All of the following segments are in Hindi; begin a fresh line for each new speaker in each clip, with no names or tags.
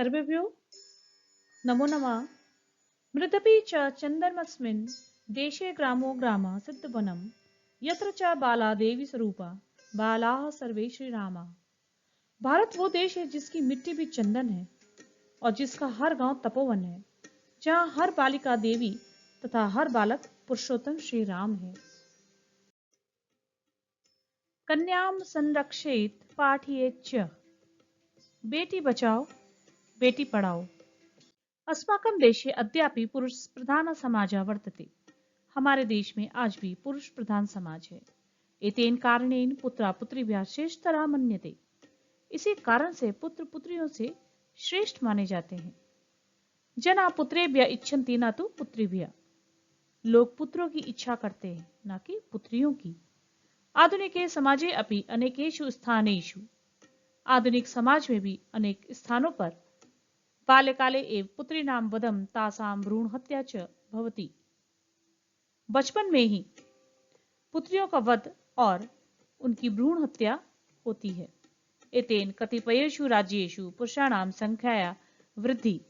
सर्वेभ्यो नमो नमः। मृदपि च चन्दनमस्मिन् देशे ग्रामो ग्रामः सिद्धवनं यत्र च बाला देवी स्वरूपा बालाः सर्वे श्रीरामा। भारत वो देश है जिसकी मिट्टी भी चंदन है और जिसका हर गांव तपोवन है, जहां हर बालिका देवी तथा हर बालक पुरुषोत्तम श्री राम है। कन्याम संरक्षेत पाठयेत च, बेटी बचाओ बेटी पढ़ाओ। अस्माकं देशे अद्यापि पुरुष प्रधान समाजः वर्तते। हमारे देश में आज भी पुरुष प्रधान समाज है। एतेन कारणेन पुत्रा पुत्रीभ्यः श्रेष्ठतरः मन्यते। इसी कारण से पुत्र पुत्रियों से श्रेष्ठ माने जाते हैं। जना पुत्रेभ्यः इच्छन्ति न तो पुत्रीभ्यः। लोग पुत्रों की इच्छा करते हैं, न कि पुत्रियों की। आधुनिके समाजे अपि अनेकेषु स्थानेषु, आधुनिक समाज में भी अनेक स्थानों पर बाल्यकाले एव पुत्रीणां वधं तासां भ्रूण हत्या च भवति। बचपन में ही पुत्रियों का वध और उनकी भ्रूण हत्या होती है। एतेन कतिपयेषु राज्येषु पुरुषाणां संख्याया वृद्धि।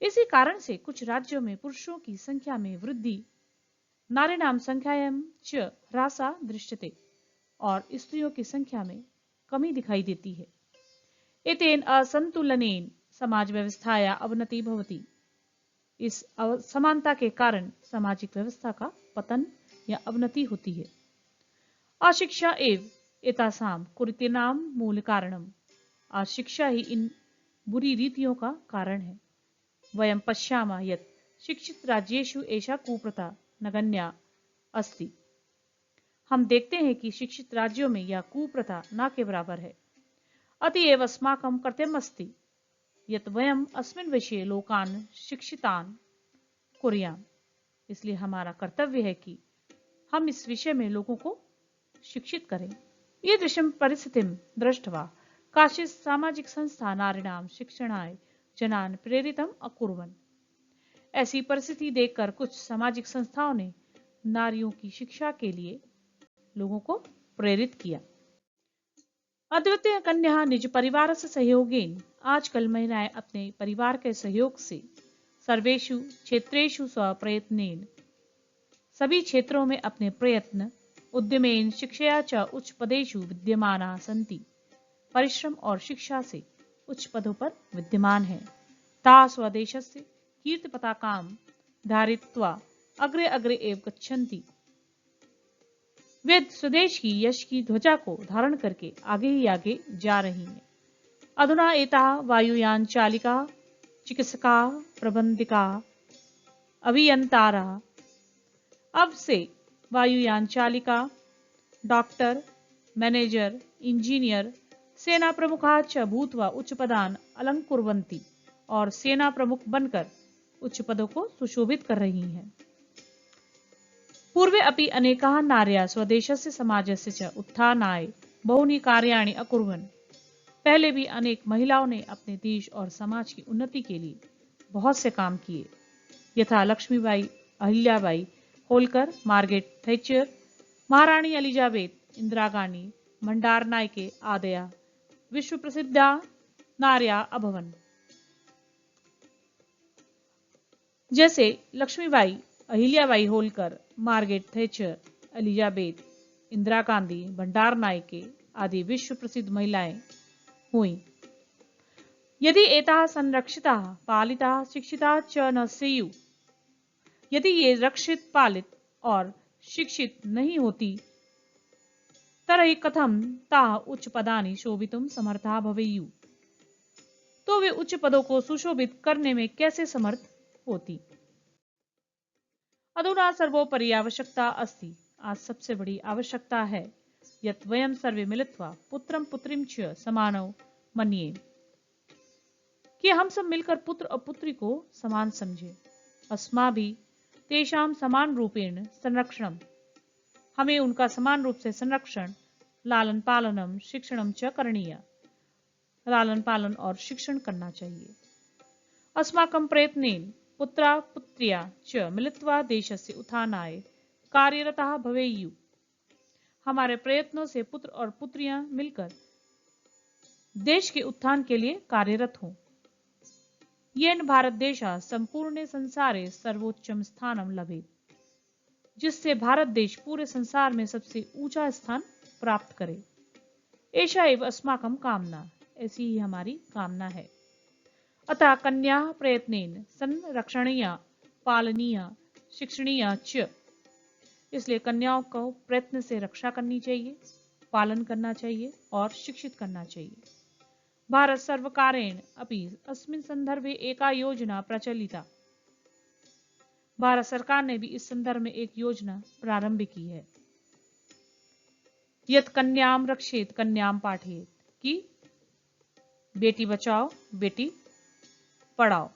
इसी कारण से कुछ राज्यों में पुरुषों की संख्या में वृद्धि, नारीणां संख्यायां च ह्रासा दृश्यते, और स्त्रियों की संख्या में कमी दिखाई देती है। एतेन असंतुलनेन समाज व्यवस्थाया अवनति भवति। इस असमानता के कारण सामाजिक व्यवस्था का पतन या अवनति होती है। अशिक्षा एव एतासाम कुरीतिनां मूल कारणम। अशिक्षा ही इन बुरी रीतियों का कारण है। वयं पश्यामः यत् शिक्षित राज्येषु एषा कुप्रथा नगण्या अस्ति। हम देखते हैं कि शिक्षित राज्यों में यह कुप्रथा न के बराबर है। अतएव अस्माकं कर्तव्यमस्ति यत् वयम् अस्मिन् विषये लोकान् शिक्षितान् कुर्याम। इसलिए हमारा कर्तव्य है कि हम इस विषय में लोगों को शिक्षित करें। ईदृशं परिस्थितिं दृष्ट्वा काचित् सामाजिक संस्था नारीणां शिक्षणाय जनान् प्रेरितम् अकुर्वन्। ऐसी परिस्थिति देखकर कुछ सामाजिक संस्थाओं ने नारियों की शिक्षा के लिए लोगों को प्रेरित किया। अद्वितीय कन्या निज परिवार से सहयोगेन। आजकल महिलाएं अपने परिवार के सहयोग से सर्वेषु क्षेत्रेषु स्वप्रयत्नेन, सभी क्षेत्रों में अपने प्रयत्न, उद्यमेन शिक्षया च उच्च पदेषु विद्यमाना सन्ति। परिश्रम और शिक्षा से उच्च पदों पर विद्यमान है। ता स्वदेशस्य कीर्ति पताकां धारयित्वा अग्रे अग्रे एव गच्छन्ति। वे स्वदेश की यश की ध्वजा को धारण करके आगे ही आगे जा रही हैं। अधुना एताः वायुयान चालिका, चिकित्सका, प्रबंधिका, अभियंतारः। अब से वायुयान चालिका, डॉक्टर, मैनेजर, इंजीनियर, सेना प्रमुखा च भूत्वा उच्च पदान अलंकुर्वन्ति, और सेना प्रमुख बनकर उच्च पदों को सुशोभित कर रही हैं। पूर्वे अपि अनेकाः नार्यः स्वदेशस्य समाजस्य च उत्थानाय बहूनि कार्याणि अकुर्वन्। पहले भी अनेक महिलाओं ने अपने देश और समाज की उन्नति के लिए बहुत से काम किए। यथा लक्ष्मीबाई, अहिल्याबाई होलकर, मार्गरेट थैचर, महारानी एलिजाबेथ, इंदिरा गांधी, भंडार नायके आदयः विश्व प्रसिद्धा नार्या अभवन्। जैसे Lakshmibai, Ahilyabai Holkar, Margaret Thatcher, Elizabeth, Indira Gandhi, Bandaranaike आदि विश्व प्रसिद्ध महिलाएं हुई। यदि एताः संरक्षिताः पालिताः शिक्षिताः च न स्युः, यदि ये रक्षित, पालित और शिक्षित नहीं होती, तर्हि कथं ताः उच्च पदानि शोभितुं समर्थाः भवेयुः। तो वे उच्च पदों को सुशोभित करने में कैसे समर्थ होती। अधुना सर्वोपरि आवश्यकता अस्ति। आज सबसे बड़ी आवश्यकता है यत् वयं सर्वे मिलित्वा पुत्रं पुत्रीं च समानौ मन्येम, कि हम सब मिलकर पुत्र और पुत्री को समान समझें। अस्माभिः तेषां समान रूपेण संरक्षणम्, हमें उनका समान रूप से संरक्षण, लालन पालनम शिक्षणम च करणीय, लालन पालन और शिक्षण करना चाहिए। अस्माकं प्रयत्नेन पुत्रा पुत्र्या च मिलित्वा देशस्य उत्थानाय कार्यरताः भवेयुः। हमारे प्रयत्नों से पुत्र और पुत्रियां मिलकर देश के उत्थान के लिए कार्यरत हों। येन भारत देशः संपूर्णे संसारे सर्वोच्चम स्थानम लभेत, जिससे भारत देश पूरे संसार में सबसे ऊंचा स्थान प्राप्त करे। एषा एव अस्माकं कामना, ऐसी ही हमारी कामना है। अतः कन्या प्रयत्नेन संरक्षणीया, पालनीया, शिक्षणीया च, इसलिए कन्याओं को प्रयत्न से रक्षा करनी चाहिए, पालन करना चाहिए और शिक्षित करना चाहिए। भारत सर्वकारेण अपि अस्मिन् संदर्भे एका योजना प्रचलिता, भारत सरकार ने भी इस संदर्भ में एक योजना प्रारंभ की है। यत् कन्याम रक्षेत कन्याम पाठयेत, कि बेटी बचाओ बेटी पढ़ाओ।